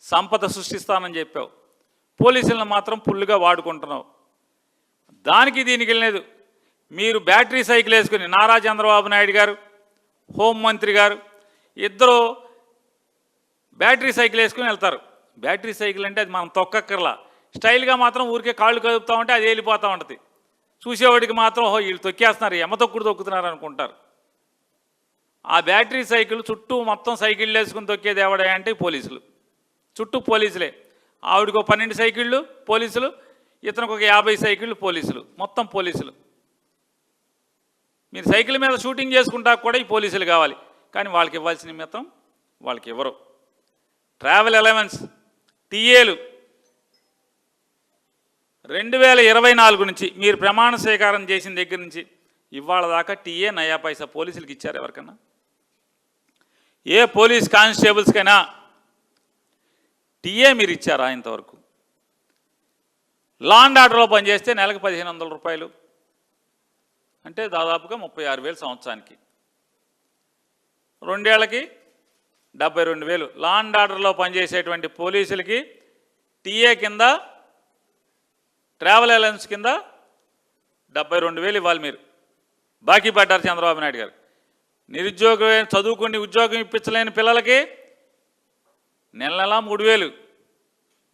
సంపద సృష్టిస్తానని చెప్పావు, పోలీసులను మాత్రం ఫుల్గా వాడుకుంటున్నావు. దానికి దీనికి లేదు. మీరు బ్యాటరీ సైకిల్ వేసుకుని నారా చంద్రబాబు నాయుడు గారు, హోంమంత్రి గారు ఇద్దరు బ్యాటరీ సైకిల్ వేసుకుని వెళ్తారు. బ్యాటరీ సైకిల్ అంటే అది మనం తొక్కక్కర్లా, స్టైల్గా మాత్రం ఊరికే కాళ్ళు కదుపుతూ ఉంటే అది వెళ్ళిపోతూ ఉంటుంది. చూసేవాడికి మాత్రం వీళ్ళు తొక్కేస్తున్నారు, ఎమతొక్కుడు తొక్కుతున్నారు అనుకుంటారు. ఆ బ్యాటరీ సైకిల్ చుట్టూ మొత్తం సైకిళ్ళు వేసుకుని తొక్కేది ఎవడా అంటే పోలీసులు, చుట్టూ పోలీసులే. ఆవిడకు 12 సైకిళ్ళు పోలీసులు, ఇతనికి ఒక 50 సైకిళ్ళు పోలీసులు, మొత్తం పోలీసులు. మీరు సైకిల్ మీద షూటింగ్ చేసుకుంటా కూడా ఈ పోలీసులు కావాలి, కానీ వాళ్ళకి ఇవ్వాల్సిన నిమిత్తం వాళ్ళకి ఇవ్వరు. ట్రావెల్ అలవెన్స్ టీఏలు 2024 నుంచి మీరు ప్రమాణ స్వీకారం చేసిన దగ్గర నుంచి ఇవాళ దాకా టీఏ నయా పైసా పోలీసులకు ఇచ్చారు ఎవరికన్నా? ఏ పోలీస్ కానిస్టేబుల్స్కైనా టీఏ మీరు ఇచ్చారా ఇంతవరకు? లా అండ్ ఆర్డర్లో పనిచేస్తే నెలకు 1500 రూపాయలు అంటే దాదాపుగా 36,000 సంవత్సరానికి, 2 ఏళ్ళకి 72,000. లా అండ్ ఆర్డర్లో పనిచేసేటువంటి పోలీసులకి టీఏ కింద ట్రావెల్ అలవెన్స్ కింద 72,000 ఇవ్వాలి. మీరు బాకీ పడ్డారు చంద్రబాబు నాయుడు గారు. నిరుద్యోగం చదువుకుని ఉద్యోగం ఇప్పించలేని పిల్లలకి నెల 3,000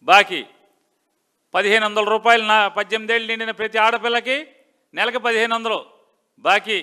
బాకీ, 1,500 రూపాయలు 18 ఏళ్ళు నిండిన ప్రతి ఆడపిల్లకి నెలకు 1,500 బాకీ.